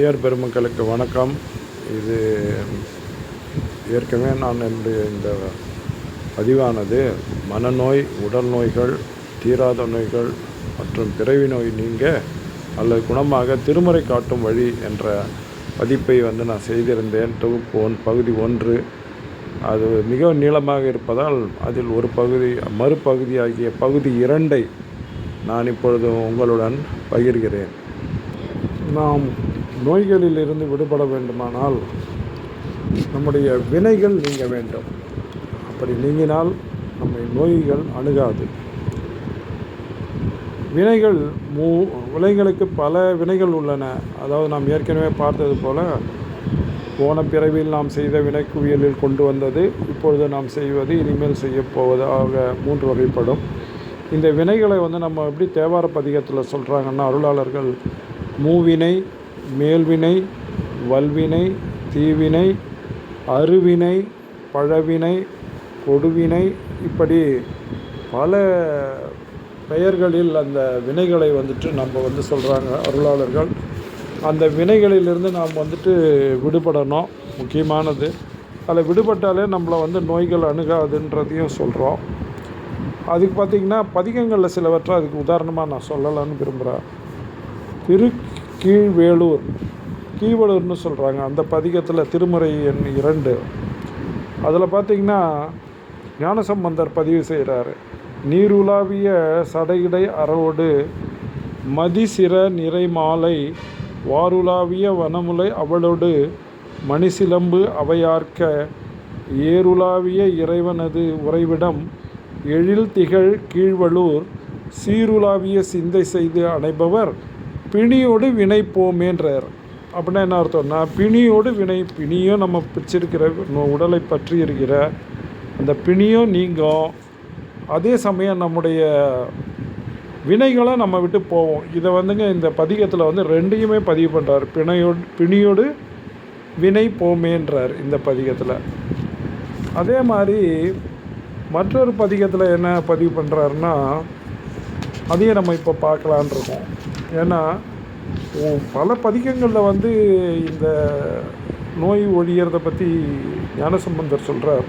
அடியார் பெருமக்களுக்கு வணக்கம். இது ஏற்கனவே நான் என்னுடைய இந்த பதிவானது மனநோய், உடல் நோய்கள், தீராத நோய்கள் மற்றும் பிறவி நோய் நீங்க அல்லது குணமாக திருமுறை காட்டும் வழி என்ற பதிப்பை நான் செய்திருந்தேன். தொகுப்பு பகுதி 1. அது மிக நீளமாக இருப்பதால் அதில் ஒரு பகுதி மறுபகுதியாகிய பகுதி 2ஐ நான் இப்பொழுது உங்களுடன் பகிர்கிறேன். நாம் நோய்களிலிருந்து விடுபட வேண்டுமானால் நம்முடைய வினைகள் நீங்க வேண்டும். அப்படி நீங்கினால் நம்மை நோய்கள் அணுகாது. வினைகளுக்கு பல வினைகள் உள்ளன. அதாவது நாம் ஏற்கனவே பார்த்தது போல போன பிறவியில் நாம் செய்த வினை குவியலில் கொண்டு வந்தது, இப்பொழுது நாம் செய்வது, இனிமேல் செய்யப்போவதாக 3 வகைப்படும். இந்த வினைகளை நம்ம எப்படி தேவார பதிகத்தில் சொல்கிறாங்கன்னா, அருளாளர்கள் மூவினை, மேல்வினை, வல்வினை, தீவினை, அருவினை, பழவினை, கொடுவினை, இப்படி பல பெயர்களில் அந்த வினைகளை நம்ம சொல்கிறாங்க அருளாளர்கள். அந்த வினைகளிலிருந்து நாம் விடுபடணும். முக்கியமானது அதில் விடுபட்டாலே நம்மளை நோய்கள் அணுகாதுன்றதையும் சொல்கிறோம். அதுக்கு பார்த்திங்கன்னா பதிகங்களில் சிலவற்றை அதுக்கு உதாரணமாக நான் சொல்லலான்னு விரும்புகிறேன். கீழ்வேளூர்னு சொல்கிறாங்க. அந்த பதிகத்தில் திருமுறை எண் 2 அதில் பார்த்திங்கன்னா ஞானசம்பந்தர் பதிவு செய்கிறாரு. நீருலாவிய சடையிடை அறவோடு மதிசிற நிறை மாலை வாருலாவிய வனமுலை அவளோடு மணிசிலம்பு அவையார்க்க ஏருலாவிய இறைவனது உறைவிடம் எழில் திகழ் கீழ்வளூர் சீருலாவிய சிந்தை செய்து அணைபவர் பிணியோடு வினை போமேன்றார். அப்படின்னா என்ன அர்த்தம்னா, பிணியோடு வினை, பிணியும் நம்ம பிடிச்சிருக்கிற உடலை பற்றி இருக்கிற அந்த பிணியும் நீங்கும். அதே சமயம் நம்முடைய வினைகளை நம்ம விட்டு போவோம். இதை இந்த பதிகத்தில் 2ஐயுமே பதிவு பண்ணுறார். பிணியோடு வினை போமேன்றார் இந்த பதிகத்தில். அதே மாதிரி மற்றொரு பதிகத்தில் என்ன பதிவு பண்ணுறாருன்னா, அதையும் நம்ம இப்போ பார்க்கலான் இருக்கோம். ஏன்னா பல பதிகங்களில் இந்த நோய் ஒழியறதை பற்றி ஞானசம்பந்தர் சொல்கிறார்.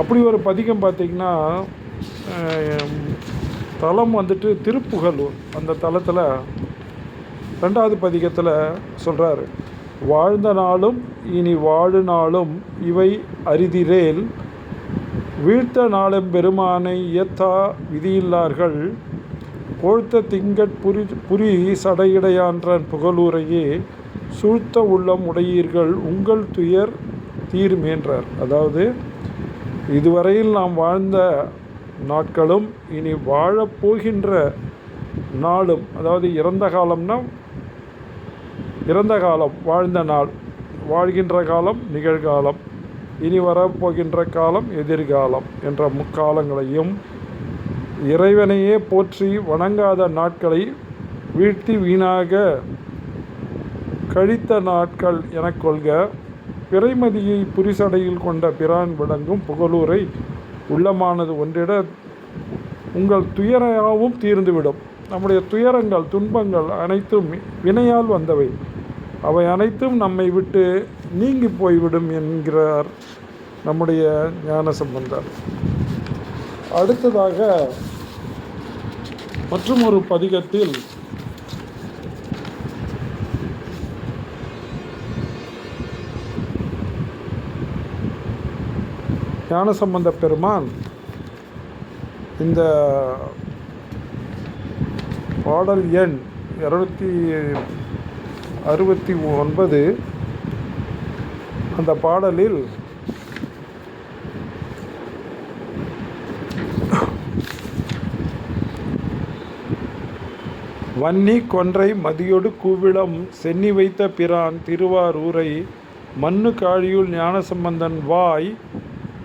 அப்படி ஒரு பதிகம் பார்த்திங்கன்னா, தலம் திருப்புகலூர். அந்த தலத்தில் 2வது பதிகத்தில் சொல்கிறார். வாழ்ந்த நாளும் இனி வாழு நாளும் இவை அரிதிரேல் வீழ்த்த நாளும் பெருமானை இயத்தா விதியில்லார்கள் கொழுத்த திங்கட் புரி சடையிடையான்றன் புகழூரையே சூழ்த்த உள்ளம் உடையீர்கள் உங்கள் துயர் தீர்மேன்றார். அதாவது இதுவரையில் நாம் வாழ்ந்த நாட்களும் இனி வாழப்போகின்ற நாளும், அதாவது இறந்த காலம்னா இறந்த காலம், வாழ்ந்த நாள், வாழ்கின்ற காலம் நிகழ்காலம், இனி வரப்போகின்ற காலம் எதிர்காலம் என்ற முக்காலங்களையும் இறைவனையே போற்றி வணங்காத நாட்களை வீழ்த்தி வீணாக கழித்த நாட்கள் எனக் கொள்க. பிறைமதியை புரிசடையில் கொண்ட பிரான் விளங்கும் புகழூரை உள்ளமானது ஒன்றிட உங்கள் துயரையாவும் தீர்ந்துவிடும். நம்முடைய துயரங்கள், துன்பங்கள் அனைத்தும் வினையால் வந்தவை. அவை அனைத்தும் நம்மை விட்டு நீங்கி போய்விடும் என்கிறார் நம்முடைய ஞானசம்பந்தர். அடுத்ததாக மற்றும் ஒரு பதிகத்தில் ஞானசம்பந்த பெருமான் இந்த பாடல் எண் 269 அந்த பாடலில் வன்னி கொன்றை மதியொடு கூவிளம் சென்னி வைத்த பிரான் திருவாரூரை மண்ணு காழியுள் ஞானசம்பந்தன் வாய்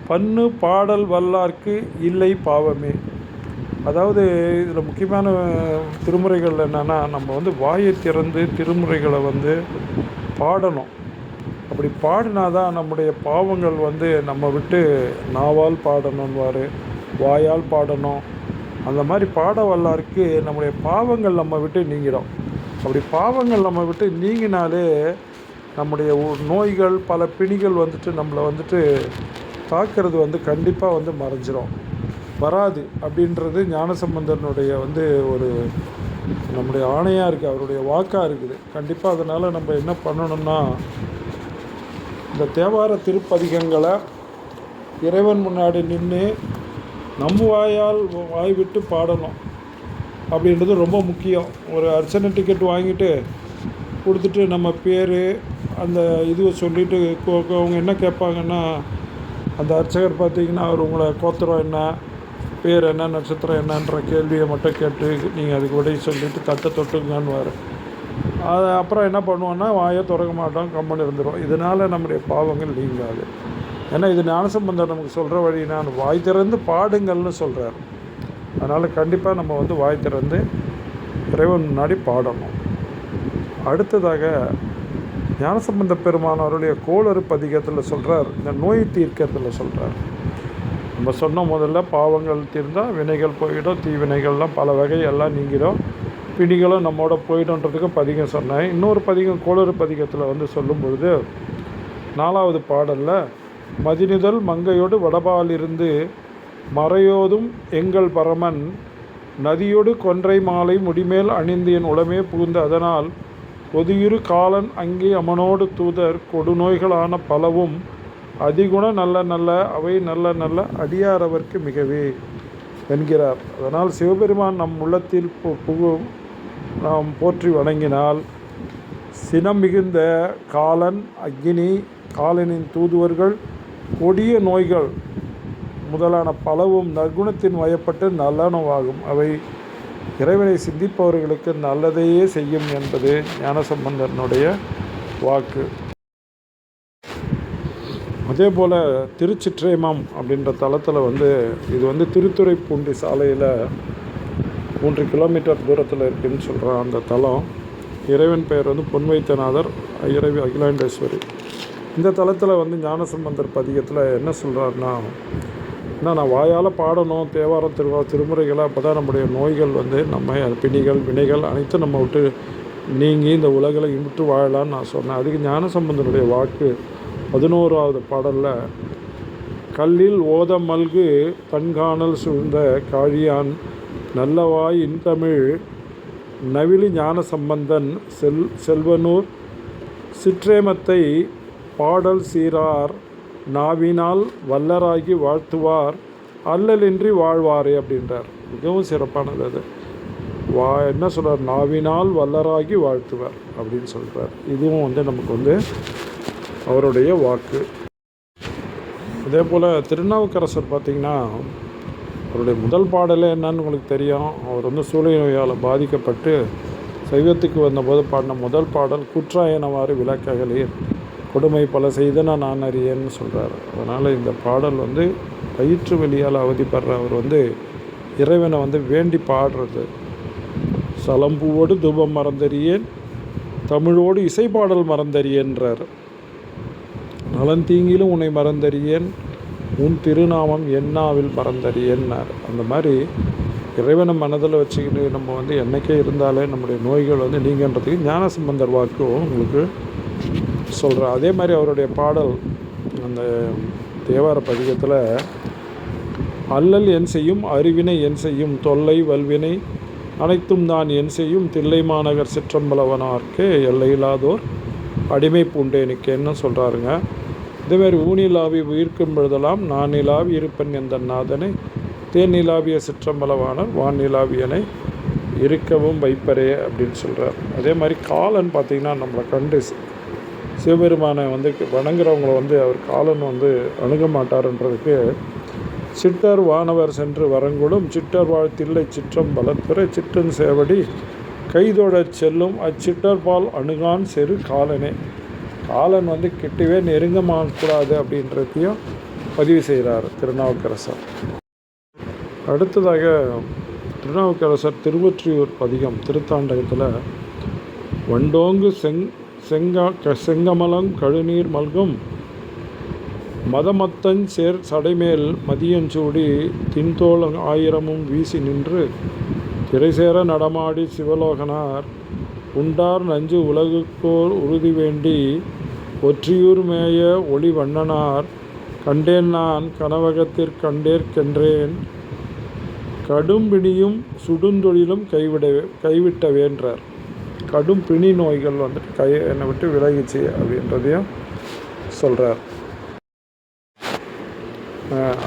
பன்னு பாடல் வல்லார்க்கு இல்லை பாவமே. அதாவது இதில் முக்கியமான திருமுறைகள் என்னென்னா, நம்ம வாயை திறந்து திருமுறைகளை பாடணும். அப்படி பாடினாதான் நம்முடைய பாவங்கள் நம்ம விட்டு நாவால் பாடணும்வார், வாயால் பாடணும். அந்த மாதிரி பாட வல்லாருக்கு நம்முடைய பாவங்கள் நம்ம விட்டு நீங்கிடும். அப்படி பாவங்கள் நம்ம விட்டு நீங்கினாலே நம்முடைய நோய்கள் பல பிணிகள் வந்துட்டு நம்மளை வந்துட்டு தாக்கிறது வந்து கண்டிப்பாக வந்து மறைஞ்சிரும், வராது அப்படின்றது ஞானசம்பந்தனுடைய வந்து ஒரு நம்முடைய ஆணையாக இருக்குது, அவருடைய வாக்காக இருக்குது கண்டிப்பாக. அதனால் நம்ம என்ன பண்ணணும்னா, இந்த தேவார திருப்பதிகங்களை இறைவன் முன்னாடி நின்று நம்ம வாயால் வாய் விட்டு பாடணும் அப்படின்றது ரொம்ப முக்கியம். ஒரு அர்ச்சனை டிக்கெட் வாங்கிட்டு கொடுத்துட்டு நம்ம பேர் அந்த இதுவை சொல்லிவிட்டு அவங்க என்ன கேட்பாங்கன்னா, அந்த அர்ச்சகர் பார்த்திங்கன்னா அவர் உங்களை கோத்திரம் என்ன, பேர் என்ன, நட்சத்திரம் என்னன்ற கேள்வியை மட்டும் கேட்டு நீங்கள் அதுக்கு விடை சொல்லிவிட்டு தட்டை தொட்டுங்கன்னுவார். அதை அப்புறம் என்ன பண்ணுவோன்னா வாயை திறக்க மாட்டோம், கம்மன் இருந்துடும். இதனால் நம்முடைய பாவங்கள் நீங்காது. ஏன்னா இது ஞானசம்பந்தர் நமக்கு சொல்கிற வழி, நான் வாய் திறந்து பாடுங்கள்னு சொல்கிறார். அதனால் கண்டிப்பாக நம்ம வந்து வாய் திறந்து இறைவன் முன்னாடி பாடணும். அடுத்ததாக ஞானசம்பந்த பெருமான் அவருடைய கோளறு பதிகத்தில் சொல்கிறார், இந்த நோய் தீர்க்கறதுல சொல்கிறார். நம்ம சொன்ன முதல்ல பாவங்கள் தீர்ந்தால் வினைகள் போயிடும், தீவினைகள்லாம் பல வகை எல்லாம் நீங்கிடும், பிணிகளும் நம்மோட போயிடும்ன்றதுக்கு பதிகம் சொன்னேன். இன்னொரு பதிகம் கோளறு பதிகத்தில் வந்து சொல்லும் பொழுது 4வது பாடலில், மதினுதல் மங்கையோடு வடபாலிருந்து மறையோதும் எங்கள் பரமன் நதியோடு கொன்றை மாலை முடிமேல் அணிந்து என் உளமே புகுந்து அதனால் பொதியுறு காலன் அங்கே அமனோடு தூதர் கொடுநோய்களான பலவும் அதிகுண நல்ல நல்ல அவை நல்ல நல்ல அடியாரவர்க்கு மிகவே என்கிறார். அதனால் சிவபெருமான் நம் உள்ளத்தில் நாம் போற்றி வணங்கினால் சினம் மிகுந்த காலன் அக்னி காலனின் தூதுவர்கள் கொடிய நோய்கள் முதலான பலவும் நற்குணத்தின் வயப்பட்டு நல்லனவாகும். அவை இறைவனை சிந்திப்பவர்களுக்கு நல்லதையே செய்யும் என்பது ஞானசம்பந்தனுடைய வாக்கு. அதே போல் திருச்சிற்றேமம் அப்படின்ற தளத்தில் வந்து இது வந்து திருத்துறைப்பூண்டி சாலையில் 3 கிலோமீட்டர் தூரத்தில் இருக்குதுன்னு சொல்கிறான் அந்த தலம். இறைவன் பெயர் வந்து பொன்வைத்தியநாதர், இறைவி அகிலாண்டேஸ்வரி. இந்த தளத்தில் வந்து ஞானசம்பந்தர் பதிகத்தில் என்ன சொல்கிறாருன்னா, நான் வாயால் பாடணும் தேவாரம் திருமுறைகளை, அப்போ தான் நம்முடைய நோய்கள் வந்து நம்ம பிணிகள் வினைகள் அனைத்தும் நம்ம விட்டு நீங்கி இந்த உலகில் இன்புற்று வாழலான்னு நான் சொன்னேன். அதுக்கு ஞானசம்பந்தனுடைய வாக்கு 11வது பாடலில், கல்லில் ஓத மல்கு பண்காணல் சூழ்ந்த காழியான் நல்லவாய் இன்தமிழ் நவிலி ஞானசம்பந்தன் செல்வனூர் சிற்றேமத்தை பாடல் சீரார் நாவினால் வல்லராகி வாழ்த்துவார் அல்லலின்றி வாழ்வாரே அப்படின்றார். மிகவும் சிறப்பானது அது. என்ன சொல்கிறார், நாவினால் வல்லராகி வாழ்த்துவார் அப்படின்னு சொல்கிறார். இதுவும் வந்து நமக்கு வந்து அவருடைய வாக்கு. அதே போல் திருநாவுக்கரசர் பார்த்திங்கன்னா அவருடைய முதல் பாடலே என்னன்னு உங்களுக்கு தெரியும். அவர் வந்து சூளை நோயால் பாதிக்கப்பட்டு சைவத்துக்கு வந்தபோது பாடின முதல் பாடல் குற்றாயனவாறு விளக்ககளீர் கொடுமை பல செய்தன நான் அறியேன்னு சொல்கிறார். அதனால் இந்த பாடல் வந்து வயிற்று வெளியால் அவதிப்படுற அவர் வந்து இறைவனை வந்து வேண்டி பாடுறது. சலம்பூவோடு தூபம் மறந்தறியேன் தமிழோடு இசைப்பாடல் மறந்தறியேன்றார். நலந்தீங்கிலும் உன்னை மறந்தறியேன் உன் திருநாமம் என்னாவில் மறந்தறியேன்னார். அந்த மாதிரி இறைவனை மனதில் வச்சுக்கிட்டு நம்ம வந்து என்றைக்கே இருந்தாலே நம்முடைய நோய்கள் வந்து நீங்கன்றதுக்கு ஞானசம்பந்தர் வாக்கும் உங்களுக்கு சொல்கிறார். அதே மாதிரி அவருடைய பாடல் அந்த தேவார பதிகத்தில், அல்லல் என் செய்யும் அறிவினை என் செய்யும் தொல்லை வல்வினை அனைத்தும் தான் என் செய்யும் தில்லை மாநகர் சிற்றம்பலவனார்க்கு எல்லையில்லாதோர் அடிமை பூண்டேனுக்கேன்னு சொல்கிறாருங்க. இதேமாதிரி ஊனிலாவி உயிர்க்கும் பொழுதெல்லாம் நான் நிலாவி இருப்பன் எந்த நாதனை தேன் நிலாவிய சிற்றம்பலவானர் வான் நிலாவியனை இருக்கவும் வைப்பரே அப்படின்னு சொல்கிறார். அதே மாதிரி காலன் பார்த்திங்கன்னா நம்மளை கண்டு சிவபெருமானை வந்து வணங்குறவங்கள வந்து அவர் காலன் வந்து அணுக மாட்டார்ன்றதுக்கு, சிட்டர் வானவர் சென்று வரங்குடும் சிட்டர் வாழ்த்தில்லை சிற்றம் பலத்துறை சிற்றன் சேவடி கைதொழச் செல்லும் அச்சிட்டர் பால் அணுகான் செரு காலனே. காலன் வந்து கிட்டவே நெருங்கமாகக்கூடாது அப்படின்றதையும் பதிவு செய்கிறார் திருநாவுக்கரசர். அடுத்ததாக திருநாவுக்கரசர் திருவொற்றியூர் பதிகம் திருத்தாண்டகத்தில், வண்டோங்கு செங்கமலம் கழுநீர் மல்கும் மதமத்தன் சேர் சடைமேல் மதியஞ்சூடி தின்தோல் ஆயிரமும் வீசி நின்று திரைசேர நடமாடி சிவலோகனார் உண்டார் நஞ்சு உலகுக்கோர் உறுதி வேண்டி ஒற்றியூர் மேய ஒளி வண்ணனார் கண்டேன் நான் கனவகத்திற் கண்டேற்கென்றேன் கடும் பிணியும் சுடுந்தொழிலும் கைவிட்டவேன்றார். கடும் பிணி நோய்கள் வந்துட்டு என்னை விட்டு விலகிச்சு அப்படின்றதையும் சொல்கிறார்.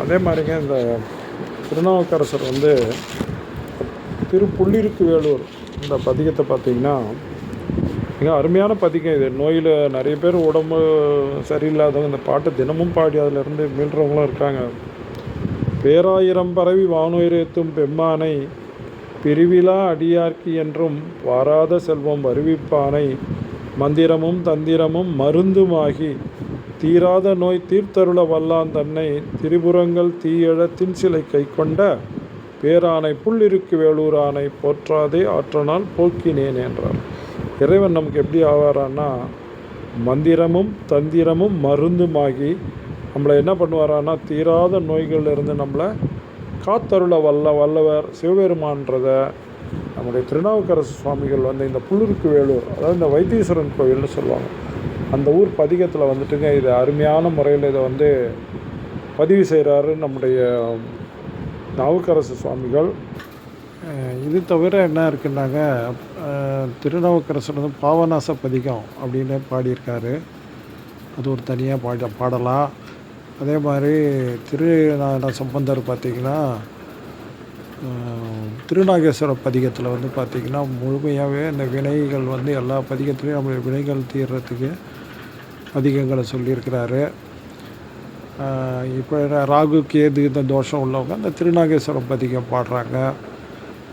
அதே மாதிரிங்க இந்த திருநாவுக்கரசர் திருப்புள்ளிருக்கு வேலூர் இந்த பதிகத்தை பார்த்திங்கன்னா மிக அருமையான பதிகம். இது நோயில் நிறைய பேர் உடம்பு சரியில்லாதவங்க இந்த பாட்டை தினமும் பாடி அதிலிருந்து மீள்றவங்களும் இருக்காங்க. பேராயிரம் பரவி வானுயிரேத்தும் பெம்மானை பிரிவிலா அடியார்க்கு என்றும் வாராத செல்வம் வருவிப்பானை மந்திரமும் தந்திரமும் மருந்துமாகி தீராத நோய் தீர்த்தருள வல்லான் தன்னை திரிபுரங்கள் தீயழத்தின் சிலை கை கொண்ட பேரானை புள்ளிருக்கு வேலூரானை போற்றாதே ஆற்றனால் போக்கினேன் என்றார். இறைவன் நமக்கு எப்படி ஆவாரான்னா மந்திரமும் தந்திரமும் மருந்துமாகி நம்மளை என்ன பண்ணுவாரான்னா தீராத நோய்களிலிருந்து நம்மளை காத்தருள வல்லவர் சிவபெருமான்றத நம்முடைய திருநாவுக்கரசு சுவாமிகள் இந்த புள்ளிருக்கு வேலூர், அதாவது இந்த வைத்தீஸ்வரன் கோயில்னு சொல்லுவாங்க, அந்த ஊர் பதிகத்தில் வந்துட்டுங்க இது அருமையான முறையில் இதை பதிவு செய்கிறாரு நம்முடைய நாவுக்கரசு சுவாமிகள். இது தவிர என்ன இருக்குன்னாங்க, திருநாவுக்கரசர் பாவநாச பதிகம் அப்படின்னு பாடியிருக்காரு. அது ஒரு தனியாக பாடலாம். அதே மாதிரி திருநான சம்பந்தர் பார்த்திங்கன்னா திருநாகேஸ்வர பதிகத்தில் பார்த்திங்கன்னா முழுமையாகவே இந்த வினைகள் எல்லா பதிகத்துலேயும் நம்மளுடைய வினைகள் தீர்றதுக்கு பதிகங்களை சொல்லியிருக்கிறாரு. இப்போ ராகு கேது இந்த தோஷம் உள்ளவங்க அந்த திருநாகேஸ்வரம் பதிகம் பாடுறாங்க.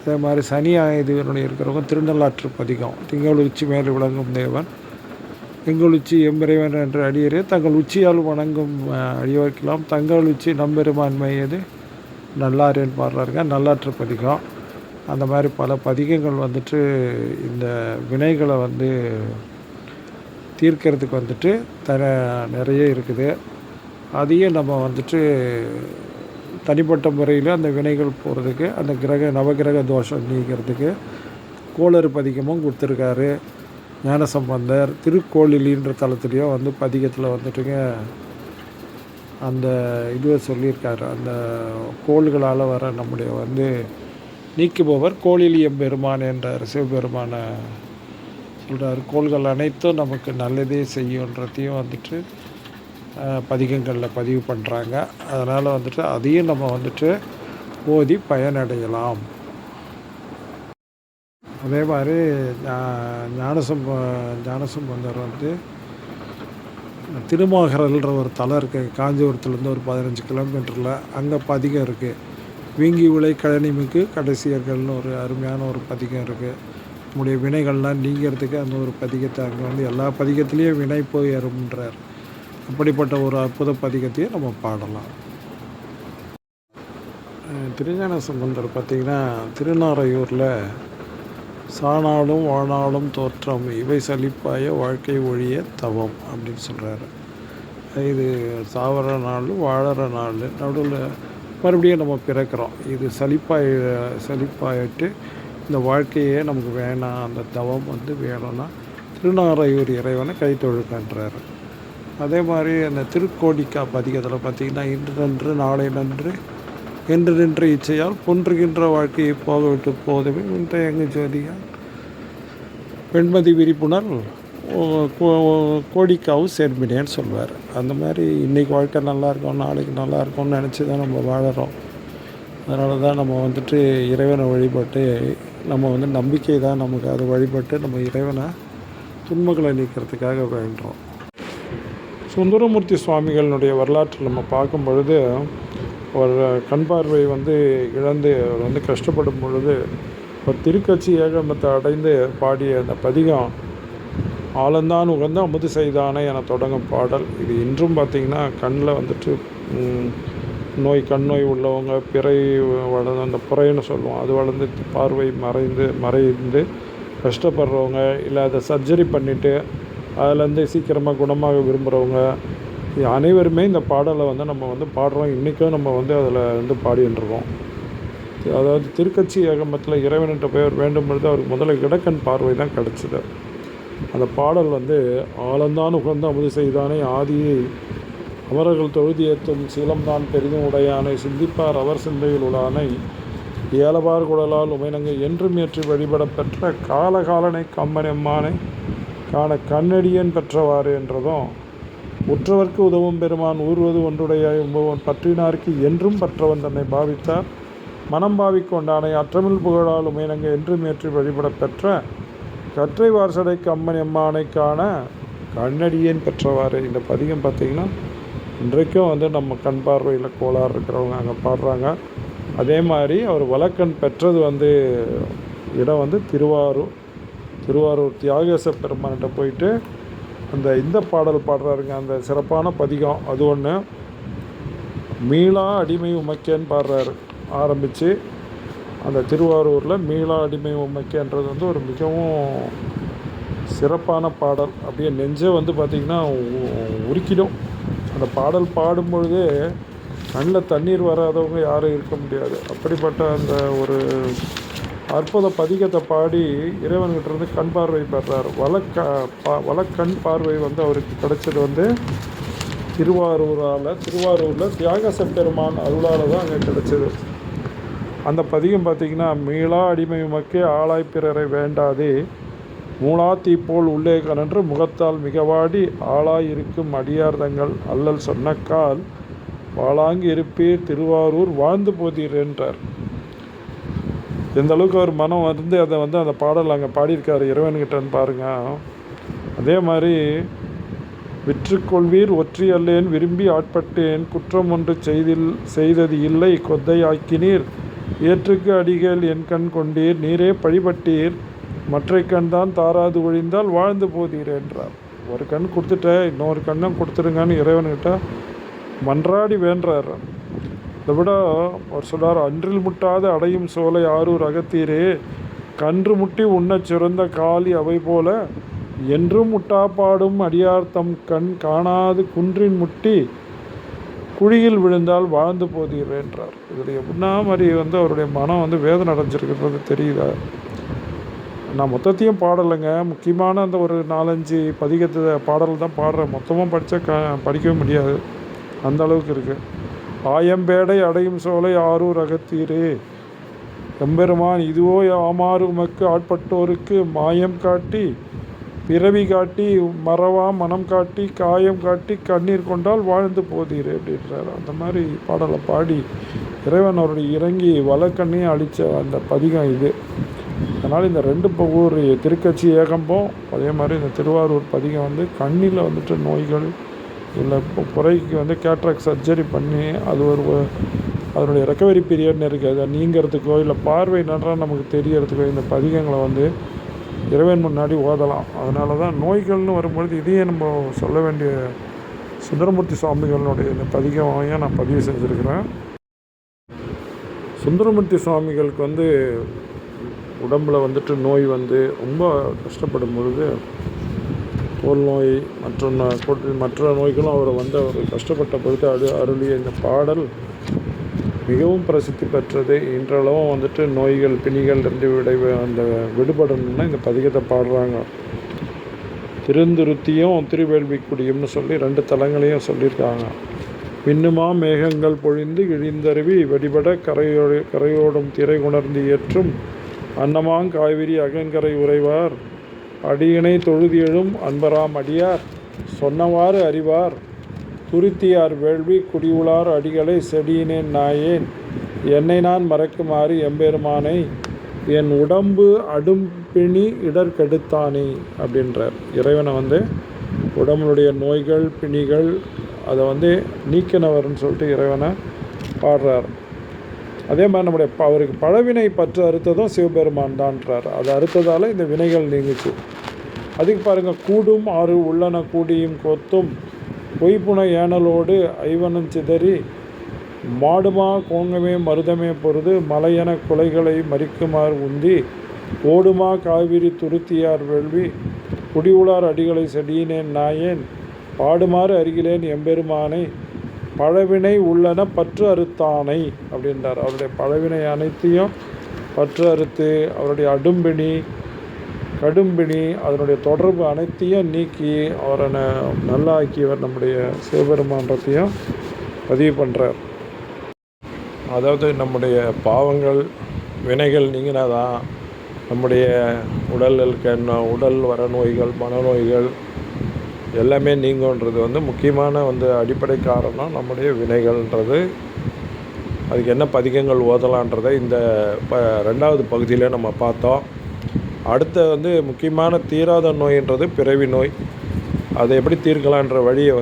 அதே மாதிரி சனி ஆயுதனுடைய இருக்கிறவங்க திருநள்ளாற்று பதிகம் திங்கள் உச்சி மேல் விளங்கும் தேவன் எங்கள் உச்சி எம்பிறைவன் என்ற அடியரே தங்கள் உச்சியால் வணங்கும் அடியவர்க்கெல்லாம் தங்கள் உச்சி நம்பெருமான்மையது நல்லாரேன்னு பாடுறாருங்க. நல்லாற்று பதிகம். அந்த மாதிரி பல பதிகங்கள் இந்த வினைகளை தீர்க்கிறதுக்கு நிறைய இருக்குது. அதையும் நம்ம தனிப்பட்ட முறையில் அந்த வினைகள் போகிறதுக்கு அந்த நவகிரக தோஷம் நீங்கிறதுக்கு கோளறு பதிகமும் கொடுத்துருக்காரு ஞானசம்பந்தர். திருக்கோளிலின்ற தளத்துலேயும் பதிகத்தில் அந்த இதுவை சொல்லியிருக்காரு. அந்த கோள்களால் வர நம்முடைய நீக்குபவர் கோளிலி எம்பெருமான் என்றார். சிவபெருமானை சொல்கிறார். கோள்கள் அனைத்தும் நமக்கு நல்லதே செய்யுன்றதையும் பதிகங்களில் பதிவு பண்ணுறாங்க. அதனால் அதையும் நம்ம ஓதி பயனடையலாம். அதே மாதிரி ஞானசம்பந்தர் திருமாகரல்ன்ற ஒரு தலம் இருக்குது. காஞ்சிபுரத்துலேருந்து ஒரு 15 கிலோமீட்டரில். அங்கே பதிகம் இருக்குது. வீங்கி உலை கழனிமிக்கு கடைசியர்கள்னு ஒரு அருமையான ஒரு பதிகம் இருக்குது. நம்முடைய வினைகள்லாம் நீங்கிறதுக்கு அந்த ஒரு பதிகத்தை அங்கே எல்லா பதிகத்துலேயும் வினை போய் அரும்ன்றார். அப்படிப்பட்ட ஒரு அற்புத பதிகத்தையும் நம்ம பாடலாம். திருஞான சம்பந்தர் பார்த்திங்கன்னா திருநாரையூரில் சாணாலும் வாணாலும் தோற்றம் இவை சலிப்பாய வாழ்க்கை ஒழிய தவம் அப்படின்னு சொல்கிறாரு. இது சாவர நாள் வாழற நாள் நடுவில் மறுபடியும் நம்ம பிறக்கிறோம். இது சலிப்பாயிட்டு இந்த வாழ்க்கையே நமக்கு வேணாம், அந்த தவம் வேணும்னா திருநாரையூர் இறைவனை கைத்தொழுக்கன்றார். அதே மாதிரி அந்த திருக்கோடிக்கா பதிகத்தில் பார்த்திங்கன்னா இன்று நன்று நாளை நன்று என்று நின்ற இச்சையால் பொன்றுகின்ற வாழ்க்கையை போக விட்டு போதவே இன்றைய எங்கு ஜோதியா வெண்மதி விரிப்புணர் கோடிக்காவும் சேர்மினேன்னு சொல்வார். அந்த மாதிரி இன்றைக்கி வாழ்க்கை நல்லாயிருக்கும், நாளைக்கு நல்லா இருக்கும்னு நினச்சி தான் நம்ம வாழறோம். அதனால தான் நம்ம இறைவனை வழிபட்டு நம்ம நம்பிக்கை தான் நமக்கு அதை வழிபட்டு நம்ம இறைவனை துன்பங்களை நீக்கிறதுக்காக வேண்டுறோம். சுந்தரமூர்த்தி சுவாமிகளினுடைய வரலாற்றில் நம்ம பார்க்கும் பொழுது அவர் கண் பார்வை இழந்து அவர் கஷ்டப்படும் பொழுது ஒரு திருக்கட்சி ஏகமத்தை அடைந்து பாடிய அந்த பதிகம் ஆலந்தான் உகந்து அமுது செய்தானே என தொடங்கும் பாடல். இது இன்றும் பார்த்திங்கன்னா கண்ணில் கண் நோய் உள்ளவங்க பிறை வளர்ந்து அந்த புறைன்னு சொல்லுவோம், அது வளர்ந்து பார்வை மறைந்து கஷ்டப்படுறவங்க, இல்லை அதை சர்ஜரி பண்ணிவிட்டு அதிலேருந்து சீக்கிரமாக குணமாக விரும்புகிறவங்க அனைவருமே இந்த பாடலை நம்ம பாடுறோம். இன்றைக்கும் நம்ம அதில் பாடிட்டுருக்கோம். அதாவது திருக்கட்சி ஏகம்பத்தில் இறைவன்கிட்ட பெயர் வேண்டும் பொழுது அவருக்கு முதல்ல இடக்கண் பார்வை தான் கிடச்சிது. அந்த பாடல் வந்து ஆலந்தான் உகந்த அமுது செய்தானே ஆதியை அவர்கள் தொழுதி ஏற்றும் சீலம்தான் பெரிதும் உடையானை சிந்திப்பார் அவர் சிந்தையில் உளானை ஏலபார் குழலால் உமைநங்கை என்றும் ஏற்றி வழிபட பெற்ற காலகாலனை கம்பனெம்மானை காண கண்ணடியன் பெற்றவாறு என்றதும் உற்றவர்க்கு உதவும் பெருமான் ஊர்வது ஒன்றுடையாய் உம்பவன் பற்றினார்க்கு என்றும் பற்றவன் தன்னை பாவித்தார் மனம் பாவிக்கொண்டானை அற்றமிழ் புகழால் உமைநங்கை என்றும் ஏற்றி வழிபட பெற்ற கற்றை வார்சடை கம்மன் எம்மானை காண கண்ணடியேன் பெற்றவாறு. இந்த பதிகம் பார்த்திங்கன்னா இன்றைக்கும் வந்து நம்ம கண் பார்வையில் கோளாறு இருக்கிறவங்க அங்கே பாடுறாங்க. அதே மாதிரி அவர் வலக்கண் பெற்றது வந்து இடம் வந்து திருவாரூர் தியாகேச பெருமான்கிட்ட போயிட்டு இந்த பாடல் பாடுறாருங்க. அந்த சிறப்பான பதிகம் அது ஒன்று. மீளா அடிமை உமக்கேன்னு பாடுறாரு ஆரம்பித்து. அந்த திருவாரூரில் மீளா அடிமை உமக்கேன்றது வந்து ஒரு மிகவும் சிறப்பான பாடல். அப்படியே நெஞ்சே வந்து பார்த்திங்கன்னா உருக்கிடும். அந்த பாடல் பாடும்பொழுதே கண்ணில் தண்ணீர் வராதவங்க யாரும் இருக்க முடியாது. அப்படிப்பட்ட அந்த ஒரு அற்புத பதிகத்தை பாடி இறைவன்கிட்டருந்து கண் பார்வை பெறார். வலக்கண் பார்வை வந்து அவருக்கு கிடைச்சது வந்து திருவாரூரில் தியாகேச பெருமான் அருளால் தான் அங்கே கிடைச்சது. அந்த பதிகம் பார்த்திங்கன்னா மீளா அடிமை உமக்கே ஆளாய் பிறரை வேண்டாதே மூளா தீப்போல் உள்ளே கனன்று முகத்தால் மிகவாடி ஆளாய் இருக்கும் அடியார் தங்கள் அல்லல் சொன்னக்கால் வாளாங்கு இருப்பீர் திருவாரூர் வாழ்ந்து போதீர் என்றார். எந்த அளவுக்கு அவர் மனம் வந்து அதை வந்து அந்த பாடல் அங்கே பாடியிருக்காரு இறைவன்கிட்டன்னு பாருங்கள். அதே மாதிரி விற்றுக்கொள்வீர் ஒற்றி அல்லேன் விரும்பி ஆட்பட்டேன் குற்றம் ஒன்று செய்தது இல்லை கொத்தை ஆக்கினீர் ஏற்றுக்கு அடிகள் என் கண் கொண்டீர் நீரே பழிபட்டீர் மற்ற கண் தான் தாராது ஒழிந்தால் வாழ்ந்து போதீர் என்றார். ஒரு கண் கொடுத்துட்ட இன்னொரு கண்ணும் கொடுத்துருங்கன்னு இறைவன்கிட்ட மன்றாடி வேண்டார். இதை விட அவர் சொல்கிறார், அன்றில் முட்டாத அடையும் சோலை ஆரூர் அகத்தீரே கன்று முட்டி உண்ணச் சுரந்த காலி அவை போல என்றும் முட்டாப்பாடும் அடியார்த்தம் கண் காணாது குன்றின் முட்டி குழியில் விழுந்தால் வாழ்ந்து போதீர் என்றார். இதில் எப்படின்னா மாதிரி வந்து அவருடைய மனம் வந்து வேதனை அடைஞ்சிருக்கிறது தெரியுதா. நான் மொத்தத்தையும் பாடலைங்க, முக்கியமான அந்த ஒரு 4-5 பதிகத்தை பாடல் தான் பாடுறேன். மொத்தமாக படிக்கவே முடியாது, அந்த அளவுக்கு இருக்குது. ஆயம்பேடை அடையும் சோலை ஆரூர் அகத்தீரே எம்பெருமான் இதுவோ ஆமாறு உமக்கு ஆட்பட்டோருக்கு மாயம் காட்டி பிறவி காட்டி மறவா மனம் காட்டி காயம் காட்டி கண்ணீர் கொண்டால் வாழ்ந்து போதீர் அப்படின்றார். அந்த மாதிரி பாடலை பாடி இறைவன் அவருடைய இறங்கி வலக்கண்ணையும் அழித்த அந்த பதிகம் இது. அதனால் இந்த 2 ஊர் திருக்கட்சி ஏகம்பம் அதே மாதிரி இந்த திருவாரூர் பதிகம் வந்து கண்ணில் வந்துட்டு நோய்கள் இல்லை குறைக்கு வந்து கேட்ராக்ட் சர்ஜரி பண்ணி அது அதனுடைய ரெக்கவரி பீரியட்னு இருக்குது. அதை நீங்கிறதுக்கோ இல்லை பார்வை நன்றாக நமக்கு தெரியறதுக்கோ இந்த பதிகங்களை வந்து இறைவன் முன்னாடி ஓதலாம். அதனால தான் நோய்கள்னு வரும்பொழுது இதையே நம்ம சொல்ல வேண்டிய சுந்தரமூர்த்தி சுவாமிகளுடைய இந்த பதிகமையும் நான் பதிவு செஞ்சுருக்கிறேன். சுந்தரமூர்த்தி சுவாமிகளுக்கு வந்து உடம்பில் வந்துட்டு நோய் வந்து ரொம்ப கஷ்டப்படும் பொழுது தோல் நோய் மற்ற நோய்களும் அவரை வந்து அவர் கஷ்டப்பட்ட பொழுது அருளிய இந்த பாடல் மிகவும் பிரசித்தி பெற்றது. இன்றளவும் வந்துட்டு நோய்கள் பிணிகள் இருந்து விடுபடணும்னா இந்த பதிகத்தை பாடுறாங்க. திருந்துருத்தியும் திருவேள்விக்குடியும்னு சொல்லி 2 தலங்களையும் சொல்லியிருக்காங்க. மின்னுமா மேகங்கள் பொழிந்து இழிந்தருவி வெடிபட கரையோடும் திரை உணர்ந்து ஏற்றும் அன்னமாங் காய்விரி அகங்கரை உறைவார் அடியினை தொழுதி எழும் அன்பராம் அடியார் சொன்னவாறு அறிவார் துருத்தியார் வேள்வி குடியுளார் அடிகளை செடியினேன் நாயேன் என்னை நான் மறக்குமாறு எம்பெருமானை என் உடம்பு அடும்பிணி இடர்கெடுத்தானே அப்படின்றார். இறைவனை வந்து உடம்புடைய நோய்கள் பிணிகள் அதை வந்து நீக்கினவர்னு சொல்லிட்டு இறைவனை பாடுறார். அதே மாதிரி அவருக்கு பழவினை பற்று அறுத்ததும் சிவபெருமான் தான்றார். அது அறுத்ததால் இந்த வினைகள் நீங்குச்சு. அதுக்கு பாருங்கள், கூடும் ஆறு உள்ளன கூடியும் கொத்தும் பொய்ப்புன ஏனலோடு ஐவனும் சிதறி மாடுமா கோங்கமே மருதமே பொருது மலையென குலைகளை மறிக்குமாறு உந்தி ஓடுமா காவிரி துருத்தியார் வேள்வி குடியுளார் அடிகளை செடியினேன் நாயேன் பாடுமாறு அருகிலேன் எம்பெருமானை பழவினை உள்ளன பற்று அறுத்தானை அப்படின்றார். அவருடைய பழவினை அனைத்தையும் பற்று அறுத்து அவருடைய அடும்பிணி கடும்பிணி அதனுடைய தொடர்பு அனைத்தையும் நீக்கி அவரை நல்லாக்கியவர் நம்முடைய சிவபெருமான்றத்தையும் பதிவு பண்ணுறார். அதாவது நம்முடைய பாவங்கள் வினைகள் நீங்கினாதான் நம்முடைய உடல் வர நோய்கள் மனநோய்கள் எல்லாமே நீங்குன்றது முக்கியமான அடிப்படை காரணம் நம்முடைய வினைகள்ன்றது. அதுக்கு என்ன பதிகங்கள் ஓதலான்றதை இந்த 2வது பகுதியில் நம்ம பார்த்தோம். அடுத்த முக்கியமான தீராத நோயின்றது பிறவி நோய். அதை எப்படி தீர்க்கலான்ற வழியை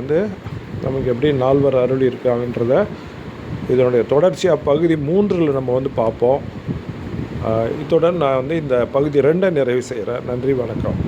நமக்கு எப்படி நால்வர் அருள் இருக்காங்கன்றத இதனுடைய தொடர்ச்சியாக பகுதி 3ல் நம்ம பார்ப்போம். இத்துடன் நான் இந்த பகுதி 2 நிறைவு செய்கிறேன். நன்றி, வணக்கம்.